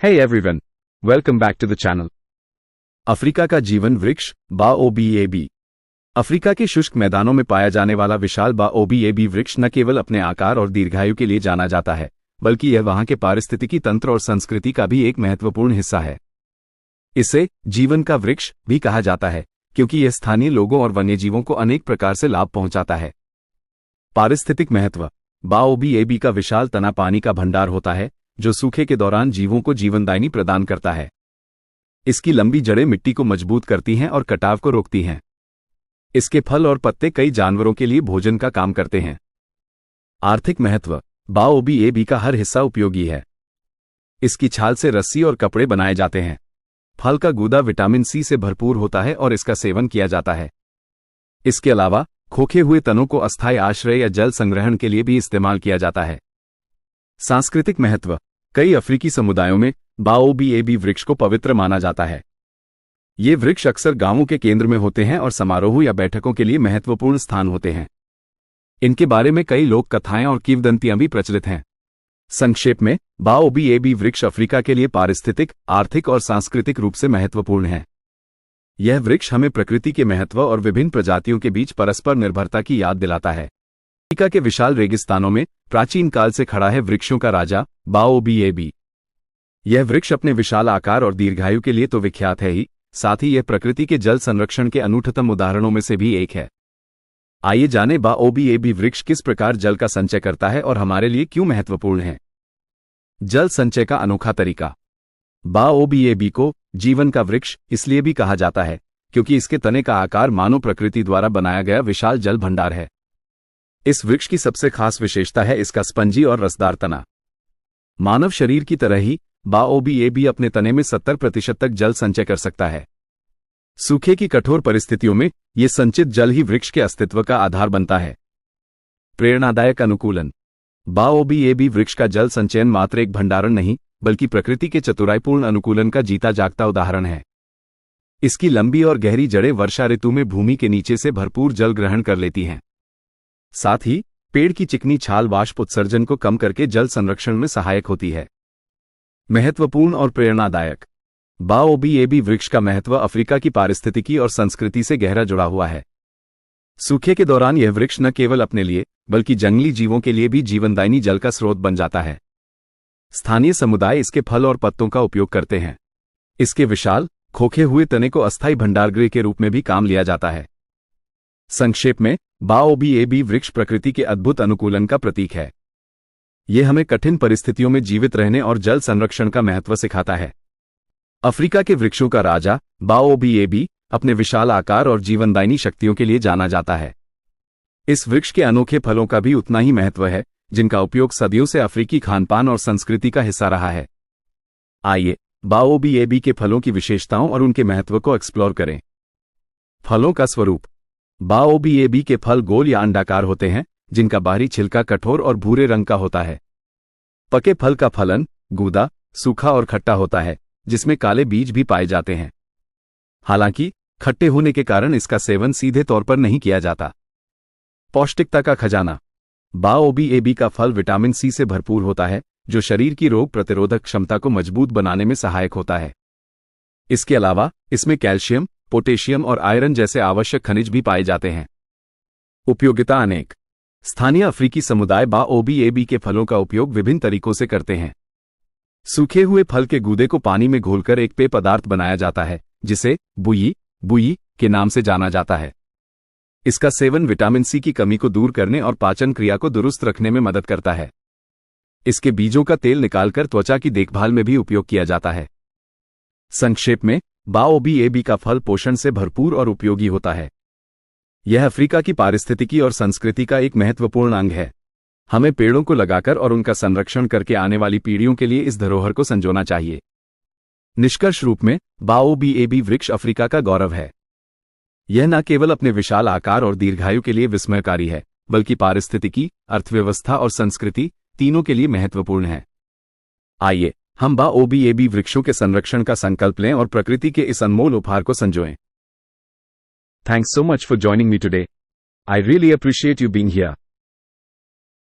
Hey everyone, welcome back to the channel. Africa का जीवन वृक्ष बाओबीएबी। अफ्रीका के शुष्क मैदानों में पाया जाने वाला विशाल बाओबीएबी वृक्ष न केवल अपने आकार और दीर्घायु के लिए जाना जाता है, बल्कि यह वहां के पारिस्थितिकी तंत्र और संस्कृति का भी एक महत्वपूर्ण हिस्सा है। इसे जीवन का वृक्ष भी कहा जाता है, क्योंकि यह स्थानीय लोगों और वन्यजीवों को अनेक प्रकार से लाभ पहुंचाता है। पारिस्थितिक महत्व। बाओबीएबी का विशाल तना पानी का भंडार होता है, जो सूखे के दौरान जीवों को जीवनदायिनी प्रदान करता है। इसकी लंबी जड़ें मिट्टी को मजबूत करती हैं और कटाव को रोकती हैं। इसके फल और पत्ते कई जानवरों के लिए भोजन का काम करते हैं। आर्थिक महत्व। बाओबीएबी का हर हिस्सा उपयोगी है। इसकी छाल से रस्सी और कपड़े बनाए जाते हैं। फल का गूदा विटामिन सी से भरपूर होता है और इसका सेवन किया जाता है। इसके अलावा खोखे हुए तनों को अस्थायी आश्रय या जल संग्रहण के लिए भी इस्तेमाल किया जाता है। सांस्कृतिक महत्व। कई अफ्रीकी समुदायों में बाओबीएबी वृक्ष को पवित्र माना जाता है। ये वृक्ष अक्सर गांवों के केंद्र में होते हैं और समारोह या बैठकों के लिए महत्वपूर्ण स्थान होते हैं। इनके बारे में कई लोक कथाएं और किंवदंतियां भी प्रचलित हैं। संक्षेप में, बाओबीएबी वृक्ष अफ्रीका के लिए पारिस्थितिक, आर्थिक और सांस्कृतिक रूप से महत्वपूर्ण है। यह वृक्ष हमें प्रकृति के महत्व और विभिन्न प्रजातियों के बीच परस्पर निर्भरता की याद दिलाता है। अफ्रीका के विशाल रेगिस्तानों में प्राचीन काल से खड़ा है वृक्षों का राजा बाओबीएबी। यह वृक्ष अपने विशाल आकार और दीर्घायु के लिए तो विख्यात है ही, साथ ही यह प्रकृति के जल संरक्षण के अनूठतम उदाहरणों में से भी एक है। आइए जानें बाओबीएबी वृक्ष किस प्रकार जल का संचय करता है और हमारे लिए क्यों महत्वपूर्ण है। जल संचय का अनोखा तरीका। बाओबीएबी को जीवन का वृक्ष इसलिए भी कहा जाता है क्योंकि इसके तने का आकार मानव प्रकृति द्वारा बनाया गया विशाल जल भंडार है। इस वृक्ष की सबसे खास विशेषता है इसका स्पंजी और रसदार तना। मानव शरीर की तरह ही बाओबीएबी अपने तने में 70% तक जल संचय कर सकता है। सूखे की कठोर परिस्थितियों में ये संचित जल ही वृक्ष के अस्तित्व का आधार बनता है। प्रेरणादायक अनुकूलन। बाओबीएबी वृक्ष का जल संचयन मात्र एक भंडारण नहीं, बल्कि प्रकृति के चतुराईपूर्ण अनुकूलन का जीता जागता उदाहरण है। इसकी लंबी और गहरी जड़ें वर्षा ऋतु में भूमि के नीचे से भरपूर जल ग्रहण कर लेती हैं। साथ ही पेड़ की चिकनी छाल वाष्प उत्सर्जन को कम करके जल संरक्षण में सहायक होती है। महत्वपूर्ण और प्रेरणादायक। बाओबीएबी वृक्ष का महत्व अफ्रीका की पारिस्थितिकी और संस्कृति से गहरा जुड़ा हुआ है। सूखे के दौरान यह वृक्ष न केवल अपने लिए, बल्कि जंगली जीवों के लिए भी जीवनदायिनी जल का स्रोत बन जाता है। स्थानीय समुदाय इसके फल और पत्तों का उपयोग करते हैं। इसके विशाल, खोखे हुए तने को अस्थायी भंडारगृह के रूप में भी काम लिया जाता है। संक्षेप में, बाओबीएबी वृक्ष प्रकृति के अद्भुत अनुकूलन का प्रतीक है। यह हमें कठिन परिस्थितियों में जीवित रहने और जल संरक्षण का महत्व सिखाता है। अफ्रीका के वृक्षों का राजा बाओबीएबी अपने विशाल आकार और जीवनदायिनी शक्तियों के लिए जाना जाता है। इस वृक्ष के अनोखे फलों का भी उतना ही महत्व है, जिनका उपयोग सदियों से अफ्रीकी खानपान और संस्कृति का हिस्सा रहा है। आइए बाओबीएबी के फलों की विशेषताओं और उनके महत्व को एक्सप्लोर करें। फलों का स्वरूप। बाओबीएबी के फल गोल या अंडाकार होते हैं, जिनका बाहरी छिलका कठोर और भूरे रंग का होता है। पके फल का फलन गूदा, सूखा और खट्टा होता है, जिसमें काले बीज भी पाए जाते हैं। हालांकि खट्टे होने के कारण इसका सेवन सीधे तौर पर नहीं किया जाता। पौष्टिकता का खजाना। बाओबीएबी का फल विटामिन सी से भरपूर होता है, जो शरीर की रोग प्रतिरोधक क्षमता को मजबूत बनाने में सहायक होता है। इसके अलावा इसमें कैल्शियम, पोटेशियम और आयरन जैसे आवश्यक खनिज भी पाए जाते हैं। उपयोगिता अनेक। स्थानीय अफ्रीकी समुदाय बाओबीएबी के फलों का उपयोग विभिन्न तरीकों से करते हैं। सूखे हुए फल के गूदे को पानी में घोलकर एक पेय पदार्थ बनाया जाता है, जिसे बुई के नाम से जाना जाता है। इसका सेवन विटामिन सी की कमी को दूर करने और पाचन क्रिया को दुरुस्त रखने में मदद करता है। इसके बीजों का तेल निकालकर त्वचा की देखभाल में भी उपयोग किया जाता है। संक्षेप में, बाओबीएबी का फल पोषण से भरपूर और उपयोगी होता है। यह अफ्रीका की पारिस्थितिकी और संस्कृति का एक महत्वपूर्ण अंग है। हमें पेड़ों को लगाकर और उनका संरक्षण करके आने वाली पीढ़ियों के लिए इस धरोहर को संजोना चाहिए। निष्कर्ष रूप में, बाओबीएबी वृक्ष अफ्रीका का गौरव है। यह न केवल अपने विशाल आकार और दीर्घायु के लिए विस्मयकारी है, बल्कि पारिस्थितिकी, अर्थव्यवस्था और संस्कृति तीनों के लिए महत्वपूर्ण है। आइए हम बाओबीएबी वृक्षों के संरक्षण का संकल्प लें और प्रकृति के इस अनमोल उपहार को संजोएं। Thanks so much for joining me today. I really appreciate you being here.